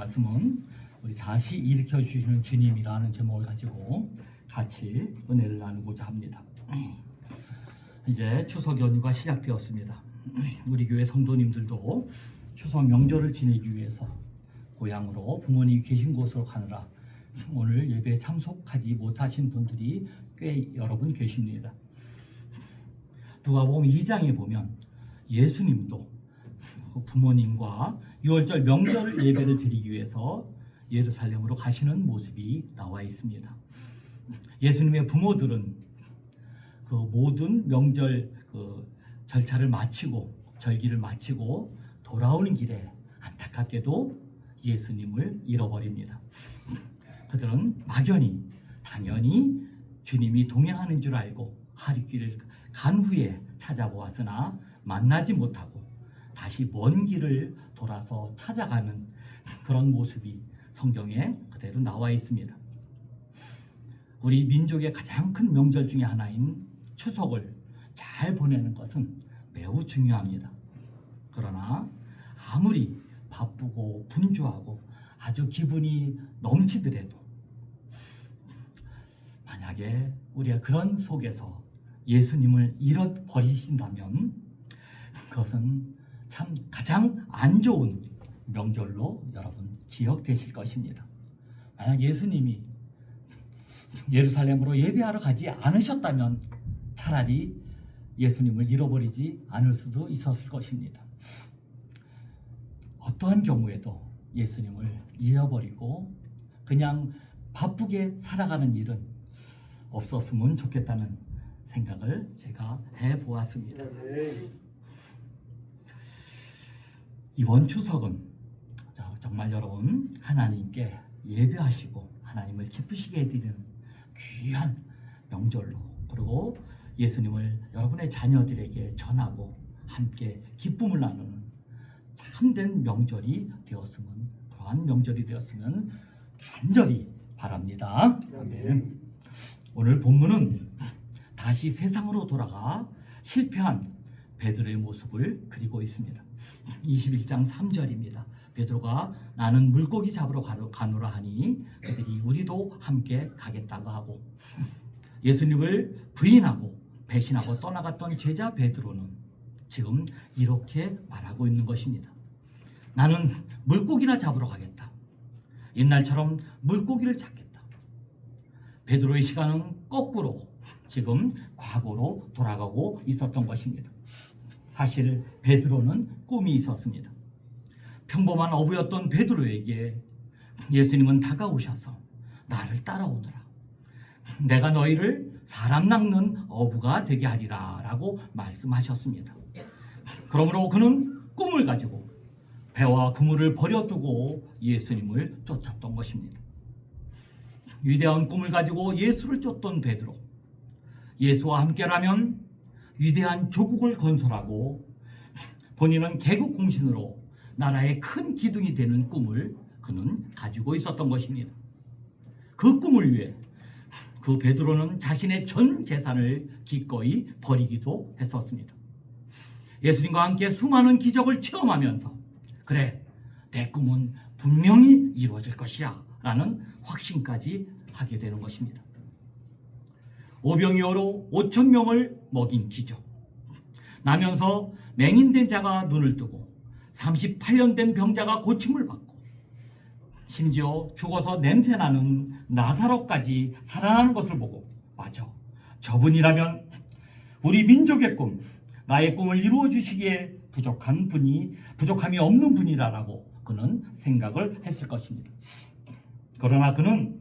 말씀은 우리 다시 일으켜 주시는 주님이라는 제목을 가지고 같이 은혜를 나누고자 합니다. 이제 추석 연휴가 시작되었습니다. 우리 교회 성도님들도 추석 명절을 지내기 위해서 고향으로 부모님이 계신 곳으로 가느라 오늘 예배에 참석하지 못하신 분들이 꽤 여러분 계십니다. 누가복음 2장에 보면 예수님도 부모님과 유월절 명절 예배를 드리기 위해서 예루살렘으로 가시는 모습이 나와 있습니다. 예수님의 부모들은 그 모든 명절 절차를 마치고 절기를 마치고 돌아오는 길에 안타깝게도 예수님을 잃어버립니다. 그들은 막연히 당연히 주님이 동행하는 줄 알고 하루길을 간 후에 찾아보았으나 만나지 못하고 다시 먼 길을 돌아서 찾아가는 그런 모습이 성경에 그대로 나와 있습니다. 우리 민족의 가장 큰 명절 중에 하나인 추석을 잘 보내는 것은 매우 중요합니다. 그러나 아무리 바쁘고 분주하고 아주 기분이 넘치더라도 만약에 우리가 그런 속에서 예수님을 잃어버리신다면 그것은 참 가장 안 좋은 명절로 여러분 기억되실 것입니다. 만약 예수님이 예루살렘으로 예배하러 가지 않으셨다면 차라리 예수님을 잃어버리지 않을 수도 있었을 것입니다. 어떠한 경우에도 예수님을 잃어버리고 그냥 바쁘게 살아가는 일은 없었으면 좋겠다는 생각을 제가 해보았습니다. 이번 추석은 정말 여러분 하나님께 예배하시고 하나님을 기쁘시게 해드리는 귀한 명절로, 그리고 예수님을 여러분의 자녀들에게 전하고 함께 기쁨을 나누는 참된 명절이 되었으면, 그러한 명절이 되었으면 간절히 바랍니다. 아멘. 오늘 본문은 다시 세상으로 돌아가 실패한 베드로의 모습을 그리고 있습니다. 21장 3절입니다. 베드로가 나는 물고기 잡으러 가노라 하니 그들이 우리도 함께 가겠다고 하고, 예수님을 부인하고 배신하고 떠나갔던 제자 베드로는 지금 이렇게 말하고 있는 것입니다. 나는 물고기나 잡으러 가겠다. 옛날처럼 물고기를 잡겠다. 베드로의 시간은 거꾸로 지금 과거로 돌아가고 있었던 것입니다. 사실 베드로는 꿈이 있었습니다. 평범한 어부였던 베드로에게 예수님은 다가오셔서 나를 따라오너라. 내가 너희를 사람 낚는 어부가 되게 하리라 라고 말씀하셨습니다. 그러므로 그는 꿈을 가지고 배와 그물을 버려두고 예수님을 쫓았던 것입니다. 위대한 꿈을 가지고 예수를 쫓던 베드로, 예수와 함께라면 위대한 조국을 건설하고 본인은 개국 공신으로 나라의 큰 기둥이 되는 꿈을 그는 가지고 있었던 것입니다. 그 꿈을 위해 그 베드로는 자신의 전 재산을 기꺼이 버리기도 했었습니다. 예수님과 함께 수많은 기적을 체험하면서 그래, 내 꿈은 분명히 이루어질 것이야 라는 확신까지 하게 되는 것입니다. 오병이어로 5천 명을 먹인 기적, 나면서 맹인된 자가 눈을 뜨고 38년 된 병자가 고침을 받고 심지어 죽어서 냄새나는 나사로까지 살아나는 것을 보고, 맞아, 저분이라면 우리 민족의 꿈, 나의 꿈을 이루어 주시기에 부족함이 없는 분이라고 그는 생각을 했을 것입니다. 그러나 그는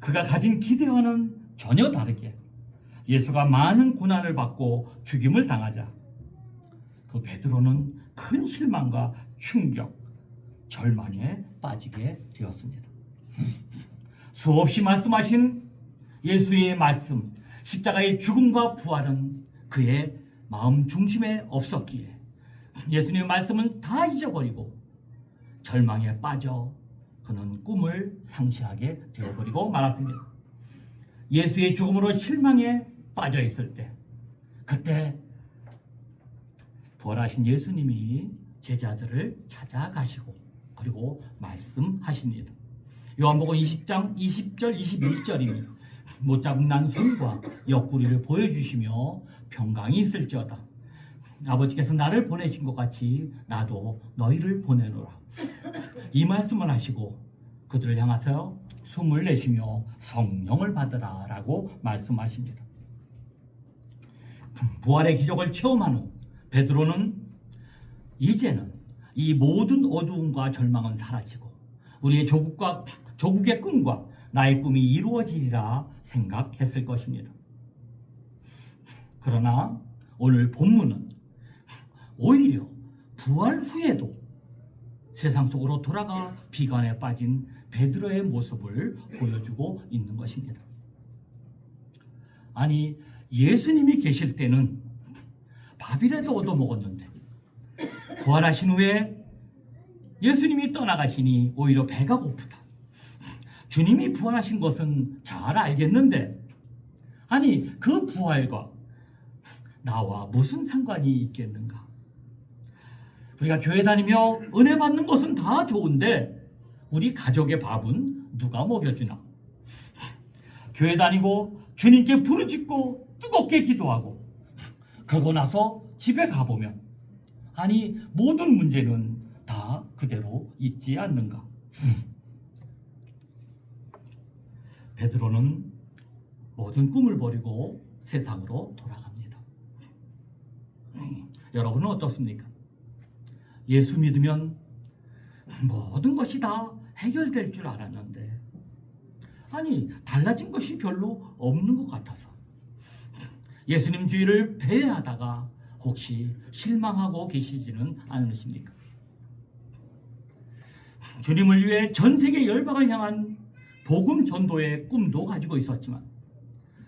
그가 가진 기대와는 전혀 다르게 예수가 많은 고난을 받고 죽임을 당하자 그 베드로는 큰 실망과 충격, 절망에 빠지게 되었습니다. 수없이 말씀하신 예수의 말씀, 십자가의 죽음과 부활은 그의 마음 중심에 없었기에 예수님의 말씀은 다 잊어버리고 절망에 빠져 그는 꿈을 상실하게 되어버리고 말았습니다. 예수의 죽음으로 실망에 빠져 있을 때, 그때 부활하신 예수님이 제자들을 찾아가시고 그리고 말씀하십니다. 요한복음 20장 20절 21절입니다. 못자국 난 손과 옆구리를 보여주시며 평강이 있을지어다. 아버지께서 나를 보내신 것 같이 나도 너희를 보내노라. 이 말씀을 하시고 그들을 향하여 숨을 내쉬며 성령을 받으라 라고 말씀하십니다. 부활의 기적을 체험한 후 베드로는 이제는 이 모든 어두움과 절망은 사라지고 우리의 조국의 꿈과 나의 꿈이 이루어지리라 생각했을 것입니다. 그러나 오늘 본문은 오히려 부활 후에도 세상 속으로 돌아가 비관에 빠진 베드로의 모습을 보여주고 있는 것입니다. 아니, 예수님이 계실 때는 밥이라도 얻어먹었는데 부활하신 후에 예수님이 떠나가시니 오히려 배가 고프다. 주님이 부활하신 것은 잘 알겠는데 아니 그 부활과 나와 무슨 상관이 있겠는가? 우리가 교회 다니며 은혜 받는 것은 다 좋은데 우리 가족의 밥은 누가 먹여주나? 교회 다니고 주님께 부르짖고 뜨겁게 기도하고 그러고 나서 집에 가보면 아니 모든 문제는 다 그대로 있지 않는가? 베드로는 모든 꿈을 버리고 세상으로 돌아갑니다. 여러분은 어떻습니까? 예수 믿으면 모든 것이 다 해결될 줄 알았는데 아니 달라진 것이 별로 없는 것 같아서 예수님 주의를 배회하다가 혹시 실망하고 계시지는 않으십니까? 주님을 위해 전 세계 열방을 향한 복음 전도의 꿈도 가지고 있었지만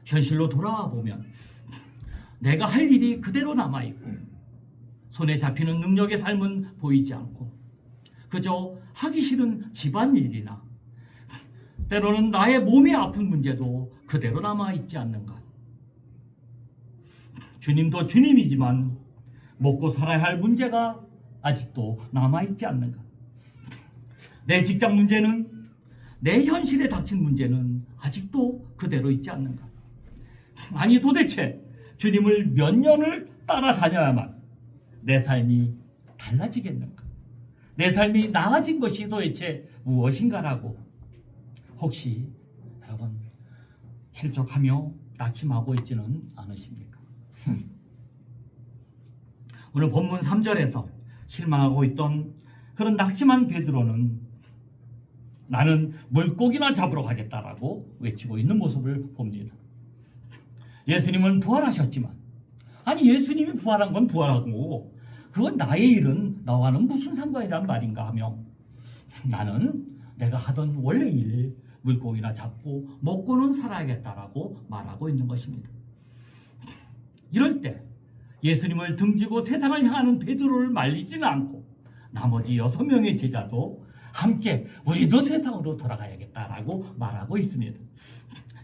현실로 돌아와 보면 내가 할 일이 그대로 남아있고 손에 잡히는 능력의 삶은 보이지 않고 그저 하기 싫은 집안일이나 때로는 나의 몸이 아픈 문제도 그대로 남아있지 않는가? 주님도 주님이지만 먹고 살아야 할 문제가 아직도 남아있지 않는가? 내 직장 문제는 내 현실에 닥친 문제는 아직도 그대로 있지 않는가? 아니 도대체 주님을 몇 년을 따라다녀야만 내 삶이 달라지겠는가? 내 삶이 나아진 것이 도대체 무엇인가라고 혹시 여러분 실족하며 낙심하고 있지는 않으십니까? 오늘 본문 3절에서 실망하고 있던 그런 낙심한 베드로는 나는 물고기나 잡으러 가겠다라고 외치고 있는 모습을 봅니다. 예수님은 부활하셨지만 아니 예수님이 부활한 건 부활한 거고 그건 나의 일은 나와는 무슨 상관이란 말인가 하며 나는 내가 하던 원래 일 물고기나 잡고 먹고는 살아야겠다라고 말하고 있는 것입니다. 이럴 때 예수님을 등지고 세상을 향하는 베드로를 말리지는 않고 나머지 6명의 제자도 함께 우리도 세상으로 돌아가야겠다라고 말하고 있습니다.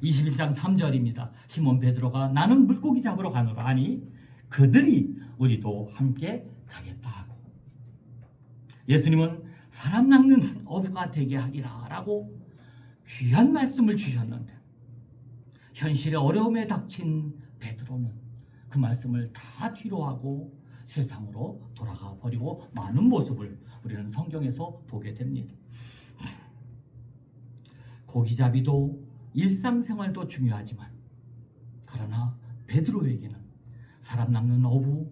21장 3절입니다. 시몬 베드로가 나는 물고기 잡으러 가노라 하니 그들이 우리도 함께 가겠다 하고 예수님은 사람 낚는 어부가 되게 하기라 라고 귀한 말씀을 주셨는데 현실의 어려움에 닥친 베드로는 그 말씀을 다 뒤로하고 세상으로 돌아가 버리고 마는 모습을 우리는 성경에서 보게 됩니다. 고기잡이도 일상생활도 중요하지만 그러나 베드로에게는 사람 낚는 어부,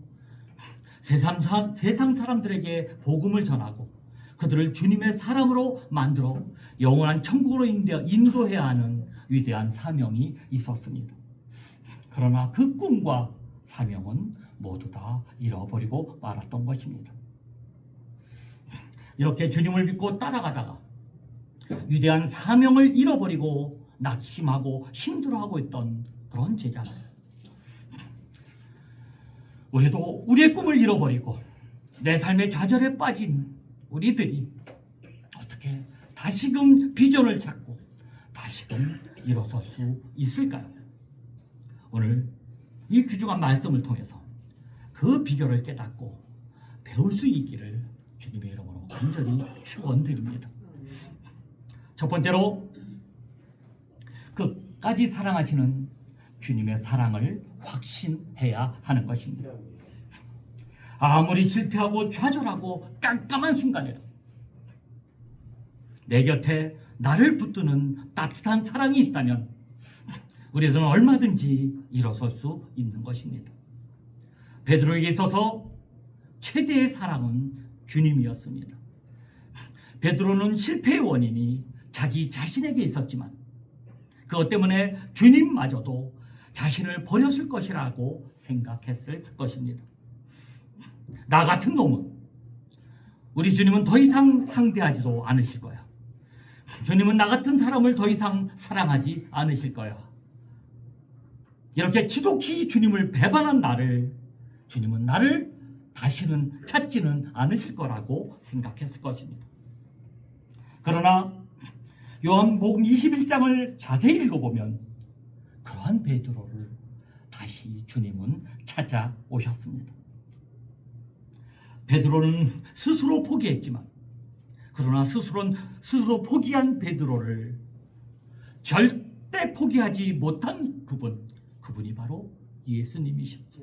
세상 사람들에게 복음을 전하고 그들을 주님의 사람으로 만들어 영원한 천국으로 인도해야 하는 위대한 사명이 있었습니다. 그러나 그 꿈과 사명은 모두 다 잃어버리고 말았던 것입니다. 이렇게 주님을 믿고 따라가다가 위대한 사명을 잃어버리고 낙심하고 힘들어하고 있던 그런 제자들, 우리도 우리의 꿈을 잃어버리고 내 삶의 좌절에 빠진 우리들이 어떻게 다시금 비전을 찾고 다시금 일어설 수 있을까요? 오늘 이 귀중한 말씀을 통해서 그 비결을 깨닫고 배울 수 있기를 주님 주님의 이름으로 간절히 축원드립니다. 첫 번째로 끝까지 사랑하시는 주님의 사랑을 확신해야 하는 것입니다. 아무리 실패하고 좌절하고 깜깜한 순간에도 내 곁에 나를 붙드는 따뜻한 사랑이 있다면 우리들은 얼마든지 일어설 수 있는 것입니다. 베드로에게 있어서 최대의 사랑은 주님이었습니다. 베드로는 실패의 원인이 자기 자신에게 있었지만 그것 때문에 주님마저도 자신을 버렸을 것이라고 생각했을 것입니다. 나 같은 놈은 우리 주님은 더 이상 상대하지도 않으실 거야. 주님은 나 같은 사람을 더 이상 사랑하지 않으실 거야. 이렇게 지독히 주님을 배반한 나를 주님은 나를 다시는 찾지는 않으실 거라고 생각했을 것입니다. 그러나 요한복음 21장을 자세히 읽어보면 그러한 베드로를 다시 주님은 찾아오셨습니다. 베드로는 스스로 포기했지만 그러나 스스로 포기한 베드로를 절대 포기하지 못한 그분이 바로 예수님이십니다.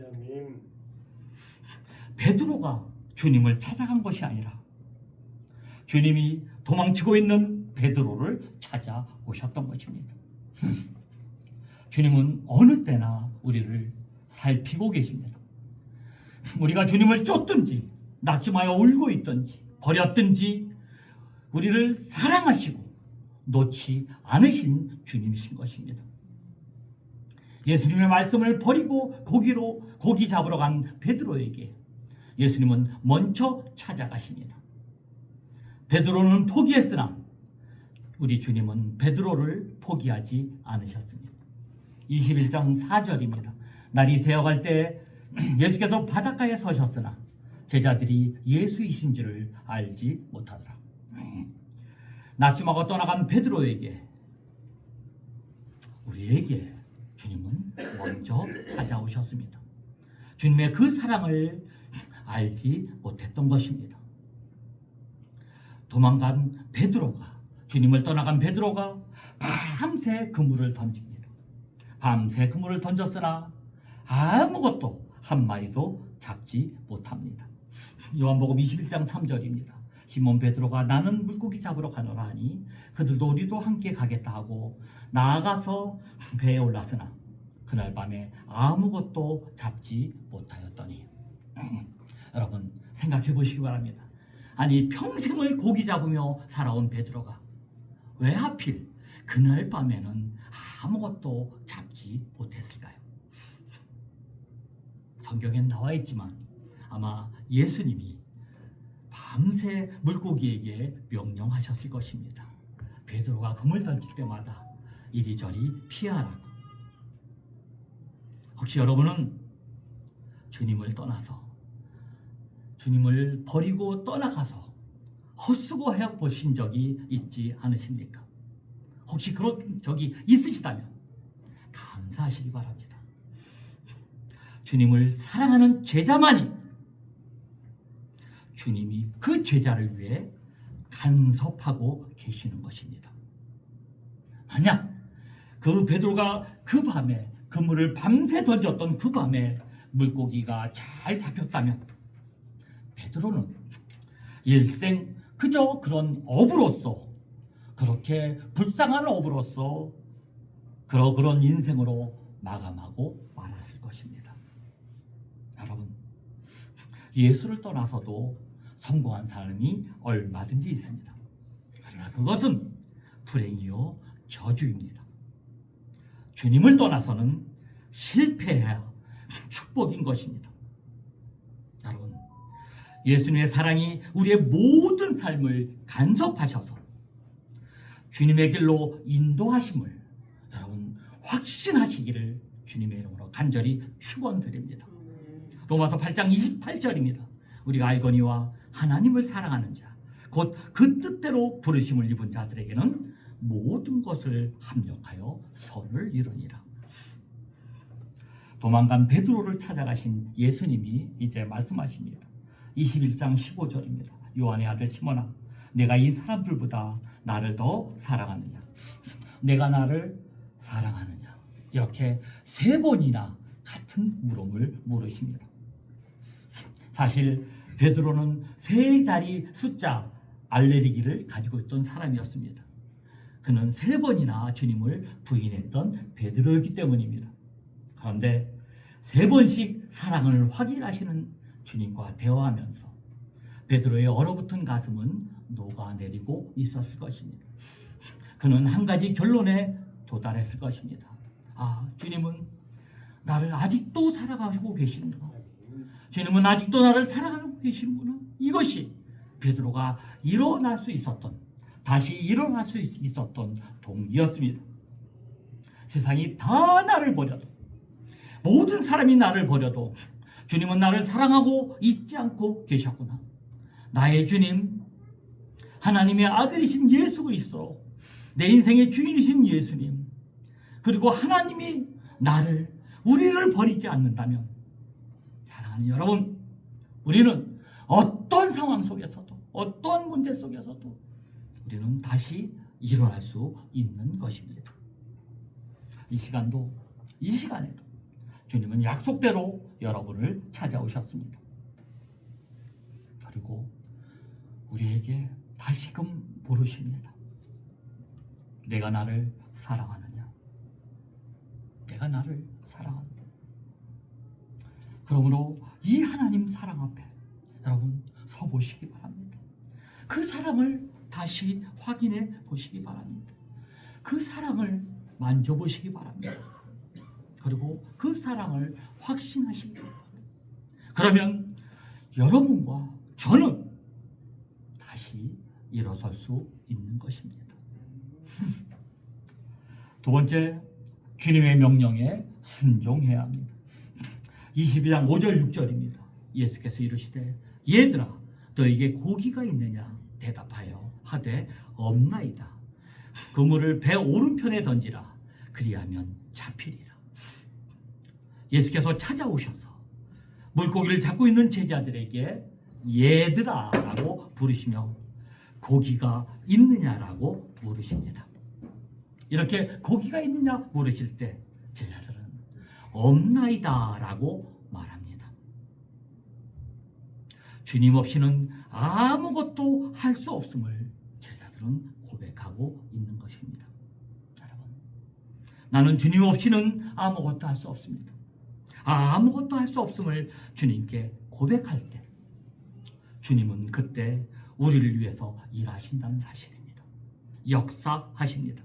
베드로가 주님을 찾아간 것이 아니라 주님이 도망치고 있는 베드로를 찾아오셨던 것입니다. 주님은 어느 때나 우리를 살피고 계십니다. 우리가 주님을 쫓든지 낙심하여 울고 있든지 버렸든지 우리를 사랑하시고 놓지 않으신 주님이신 것입니다. 예수님의 말씀을 버리고 고기 잡으러 간 베드로에게 예수님은 먼저 찾아가십니다. 베드로는 포기했으나 우리 주님은 베드로를 포기하지 않으셨습니다. 21장 4절입니다. 날이 새어갈 때 예수께서 바닷가에 서셨으나 제자들이 예수이신 줄을 알지 못하더라. 낙심하고 떠나간 베드로에게 우리에게 주님은 먼저 찾아오셨습니다. 주님의 그 사랑을 알지 못했던 것입니다. 도망간 베드로가 주님을 떠나간 베드로가 밤새 그물을 던집니다. 밤새 그물을 던졌으나 아무것도 한 마리도 잡지 못합니다. 요한복음 21장 3절입니다. 시몬 베드로가 나는 물고기 잡으러 가노라 하니 그들도 우리도 함께 가겠다 하고 나아가서 배에 올랐으나 그날 밤에 아무것도 잡지 못하였더니 여러분 생각해 보시기 바랍니다. 아니 평생을 고기 잡으며 살아온 베드로가 왜 하필 그날 밤에는 아무것도 잡지 못했을까요? 성경엔 나와 있지만 아마 예수님이 밤새 물고기에게 명령하셨을 것입니다. 베드로가 그물 던질 때마다 이리저리 피하라고. 혹시 여러분은 주님을 떠나서 주님을 버리고 떠나가서 헛수고 해 보신 적이 있지 않으십니까? 혹시 그런 적이 있으시다면 감사하시기 바랍니다. 주님을 사랑하는 제자만이 주님이 그 제자를 위해 간섭하고 계시는 것입니다. 만약 그 베드로가 그 밤에 그물을 밤새 던졌던 그 밤에 물고기가 잘 잡혔다면 베드로는 일생 그저 그런 어부로서 그렇게 불쌍한 어부로서 그런 인생으로 마감하고 말았을 것입니다. 여러분 예수를 떠나서도 성공한 사람이 얼마든지 있습니다. 그러나 그것은 불행이요 저주입니다. 주님을 떠나서는 실패해야 축복인 것입니다. 여러분 예수님의 사랑이 우리의 모든 삶을 간섭하셔서 주님의 길로 인도하심을 여러분 확신하시기를 주님의 이름으로 간절히 축원드립니다. 로마서 8장 28절입니다. 우리가 알거니와 하나님을 사랑하는 자 곧 그 뜻대로 부르심을 입은 자들에게는 모든 것을 합력하여 선을 이루니라. 도망간 베드로를 찾아가신 예수님이 이제 말씀하십니다. 21장 15절입니다. 요한의 아들 시몬아, 내가 이 사람들보다 나를 더 사랑하느냐? 내가 나를 사랑하느냐? 이렇게 3번이나 같은 물음을 물으십니다. 사실 베드로는 3자리 숫자 알레르기를 가지고 있던 사람이었습니다. 그는 3번이나 주님을 부인했던 베드로였기 때문입니다. 그런데 3번씩 사랑을 확인하시는 주님과 대화하면서 베드로의 얼어붙은 가슴은 녹아내리고 있었을 것입니다. 그는 한 가지 결론에 도달했을 것입니다. 아, 주님은 나를 아직도 사랑하고 계시는구나. 주님은 아직도 나를 사랑하고 계시는구나. 이것이 베드로가 일어날 수 있었던, 다시 일어날 수 있었던 동기였습니다. 세상이 다 나를 버려도, 모든 사람이 나를 버려도 주님은 나를 사랑하고 잊지 않고 계셨구나. 나의 주님, 하나님의 아들이신 예수 그리스도, 내 인생의 주인이신 예수님, 그리고 하나님이 우리를 버리지 않는다면, 사랑하는 여러분, 우리는 어떤 상황 속에서도, 어떤 문제 속에서도 우리는 다시 일어날 수 있는 것입니다. 이 시간에도 주님은 약속대로 여러분을 찾아오셨습니다. 그리고 우리에게 다시금 물으십니다. 내가 나를 사랑하느냐? 내가 나를 사랑하느냐? 그러므로 이 하나님 사랑 앞에 여러분 서보시기 바랍니다. 그 사랑을 다시 확인해 보시기 바랍니다. 그 사랑을 만져보시기 바랍니다. 그리고 그 사랑을 확신하시기 바랍니다. 그러면 여러분과 저는 다시 일어설 수 있는 것입니다. 두 번째, 주님의 명령에 순종해야 합니다. 22장 5절 6절입니다. 예수께서 이르시되 얘들아 너에게 고기가 있느냐 대답하여 하되 없나이다. 그물을 배 오른편에 던지라 그리하면 잡히리라. 예수께서 찾아오셔서 물고기를 잡고 있는 제자들에게 얘들아 라고 부르시며 고기가 있느냐라고 물으십니다. 이렇게 고기가 있느냐 물으실 때 제자들은 없나이다 라고 말합니다. 주님 없이는 아무것도 할 수 없음을 제자들은 고백하고 있는 것입니다. 여러분, 나는 주님 없이는 아무것도 할 수 없습니다. 아무것도 할 수 없음을 주님께 고백할 때 주님은 그때 우리를 위해서 일하신다는 사실입니다. 역사하십니다.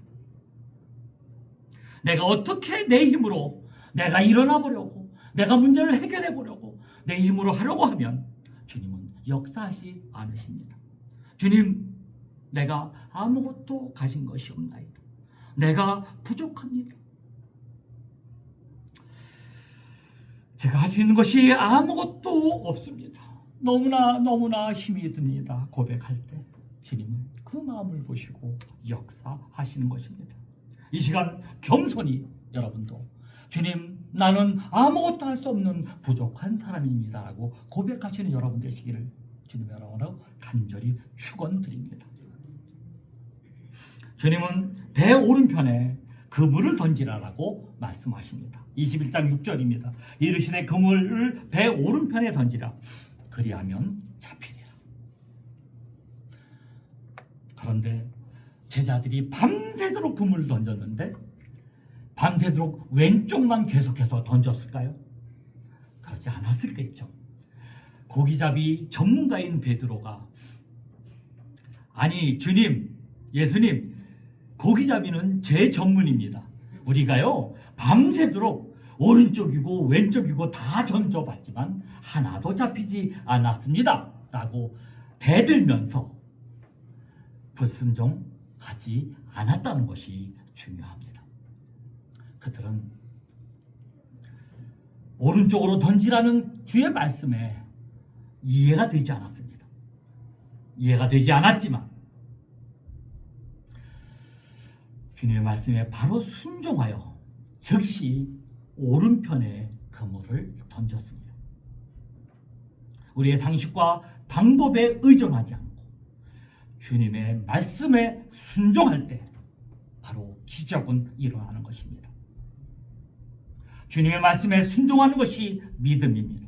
내가 어떻게 내 힘으로 내가 일어나 보려고, 내가 문제를 해결해 보려고 내 힘으로 하려고 하면 주님은 역사하지 않으십니다. 주님, 내가 아무것도 가진 것이 없나이다. 내가 부족합니다. 제가 할 수 있는 것이 아무것도 없습니다. 너무나 힘이 듭니다. 고백할 때 주님은 그 마음을 보시고 역사하시는 것입니다. 이 시간 겸손히 여러분도 주님, 나는 아무것도 할 수 없는 부족한 사람입니다 라고 고백하시는 여러분 되시기를 주님의 이름으로 간절히 축원드립니다. 주님은 배 오른편에 그물을 던지라라고 말씀하십니다. 21장 6절입니다. 이르시되 그물을 배 오른편에 던지라 그리하면 잡히리라. 그런데 제자들이 밤새도록 그물을 던졌는데 밤새도록 왼쪽만 계속해서 던졌을까요? 그렇지 않았을겠죠. 고기잡이 전문가인 베드로가 아니 주님, 예수님, 고기잡이는 제 전문입니다. 우리가요 밤새도록 오른쪽이고 왼쪽이고 다 던져봤지만 하나도 잡히지 않았습니다 라고 대들면서 불순종하지 않았다는 것이 중요합니다. 그들은 오른쪽으로 던지라는 주의 말씀에 이해가 되지 않았습니다. 이해가 되지 않았지만 주님의 말씀에 바로 순종하여 즉시 오른편에 그물을 던졌습니다. 우리의 상식과 방법에 의존하지 않고 주님의 말씀에 순종할 때 바로 기적은 일어나는 것입니다. 주님의 말씀에 순종하는 것이 믿음입니다.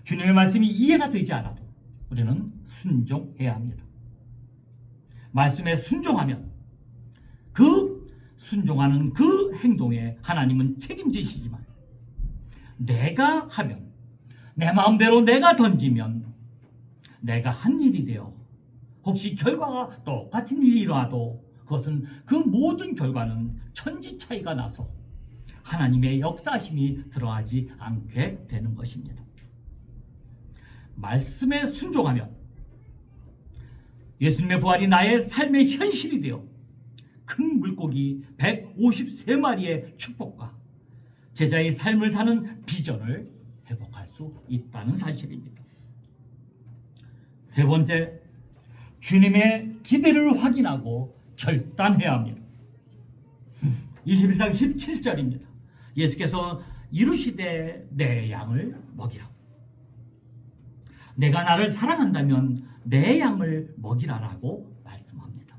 주님의 말씀이 이해가 되지 않아도 우리는 순종해야 합니다. 말씀에 순종하면 그 순종하는 그 행동에 하나님은 책임지시지만 내가 하면, 내 마음대로 내가 던지면, 내가 한 일이 되어 혹시 결과가 똑같은 일이 일어나도 그것은 그 모든 결과는 천지 차이가 나서 하나님의 역사심이 들어가지 않게 되는 것입니다. 말씀에 순종하면 예수님의 부활이 나의 삶의 현실이 되어 큰 물고기 153마리의 축복과 제자의 삶을 사는 비전을 회복할 수 있다는 사실입니다. 세 번째, 주님의 기대를 확인하고 결단해야 합니다. 21장 17절입니다. 예수께서 이르시되 내 양을 먹이라. 내가 나를 사랑한다면 내 양을 먹이라라고 말씀합니다.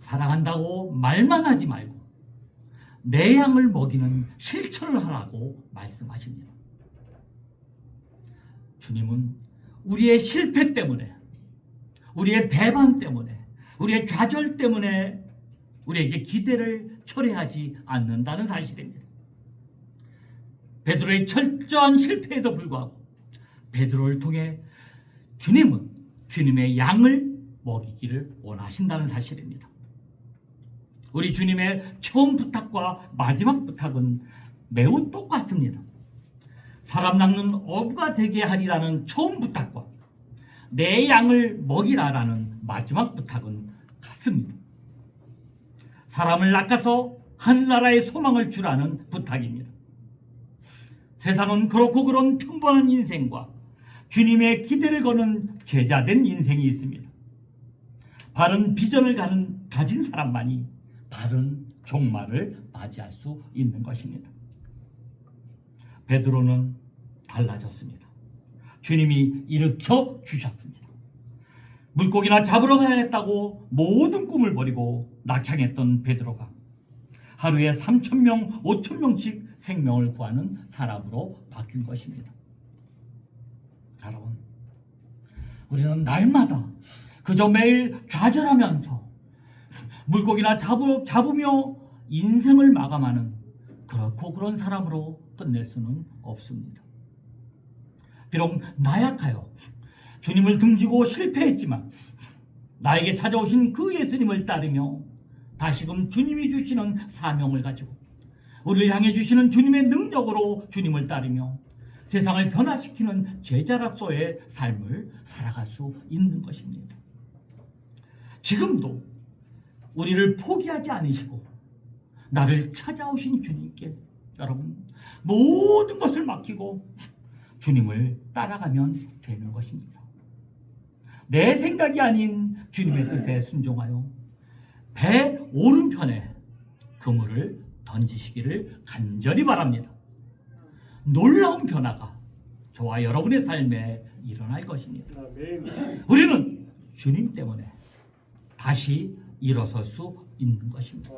사랑한다고 말만 하지 말고 내 양을 먹이는 실천을 하라고 말씀하십니다. 주님은 우리의 실패 때문에, 우리의 배반 때문에, 우리의 좌절 때문에 우리에게 기대를 철회하지 않는다는 사실입니다. 베드로의 철저한 실패에도 불구하고 베드로를 통해 주님은 주님의 양을 먹이기를 원하신다는 사실입니다. 우리 주님의 처음 부탁과 마지막 부탁은 매우 똑같습니다. 사람 낚는 어부가 되게 하리라는 처음 부탁과 내 양을 먹이라라는 마지막 부탁은 같습니다. 사람을 낚아서 하늘나라의 소망을 주라는 부탁입니다. 세상은 그렇고 그런 평범한 인생과 주님의 기대를 거는 제자된 인생이 있습니다. 바른 비전을 가진 사람만이 바른 종말을 맞이할 수 있는 것입니다. 베드로는 달라졌습니다. 주님이 일으켜 주셨습니다. 물고기나 잡으러 가야겠다고 모든 꿈을 버리고 낙향했던 베드로가 하루에 3,000명, 5,000명씩 생명을 구하는 사람으로 바뀐 것입니다. 여러분, 우리는 날마다 그저 매일 좌절하면서 물고기나 잡으며 인생을 마감하는 그렇고 그런 사람으로 끝낼 수는 없습니다. 비록 나약하여 주님을 등지고 실패했지만 나에게 찾아오신 그 예수님을 따르며 다시금 주님이 주시는 사명을 가지고 우리를 향해 주시는 주님의 능력으로 주님을 따르며 세상을 변화시키는 제자로서의 삶을 살아갈 수 있는 것입니다. 지금도 우리를 포기하지 않으시고 나를 찾아오신 주님께 여러분 모든 것을 맡기고 주님을 따라가면 되는 것입니다. 내 생각이 아닌 주님의 뜻에 순종하여 배 오른편에 그물을 던지시기를 간절히 바랍니다. 놀라운 변화가 저와 여러분의 삶에 일어날 것입니다. 우리는 주님 때문에 다시 일어설 수 있는 것입니다.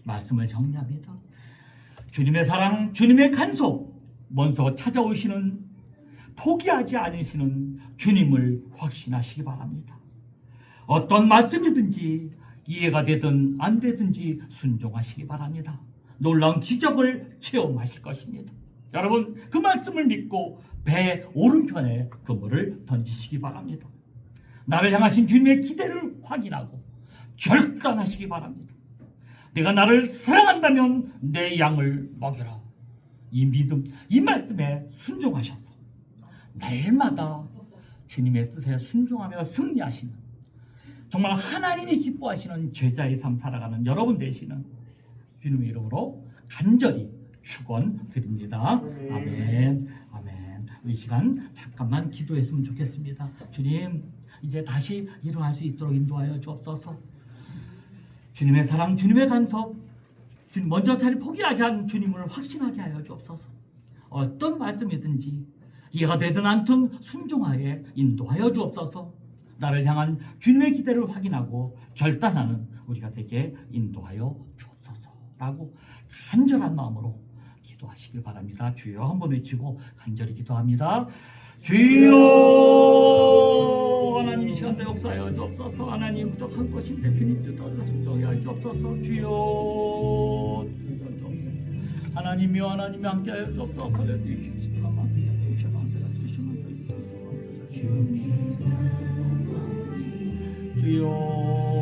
말씀을 정리합니다. 주님의 사랑, 주님의 간섭, 먼저 찾아오시는 포기하지 않으시는 주님을 확신하시기 바랍니다. 어떤 말씀이든지 이해가 되든 안 되든지 순종하시기 바랍니다. 놀라운 기적을 체험하실 것입니다. 여러분, 그 말씀을 믿고 배 오른편에 그물을 던지시기 바랍니다. 나를 향하신 주님의 기대를 확인하고 결단하시기 바랍니다. 내가 나를 사랑한다면 내 양을 먹여라. 이 믿음, 이 말씀에 순종하셔서 날마다 주님의 뜻에 순종하며 승리하시는 정말 하나님이 기뻐하시는 제자의 삶 살아가는 여러분 되시는 주님의 이름으로 간절히 축원드립니다. 아멘. 아멘. 이 시간 잠깐만 기도했으면 좋겠습니다. 주님, 이제 다시 일어날 수 있도록 인도하여 주옵소서. 주님의 사랑, 주님의 간섭, 주님 먼저 자리 포기하지 않은 주님을 확신하게 하여 주옵소서. 어떤 말씀이든지 이해가 되든 않든 순종하에 인도하여 주옵소서. 나를 향한 주님의 기대를 확인하고 결단하는 우리가 되게 인도하여 주옵소서라고 간절한 마음으로 기도하시길 바랍니다. 주여 한번 외치고 간절히 기도합니다. 주여 하나님 이 시간대 역사하여 주옵소서. 하나님 부족한 것인데 주님 뜻을 순종하여 주옵소서. 주여 하나님이여 하나님이 함께하여 주옵소서. 주여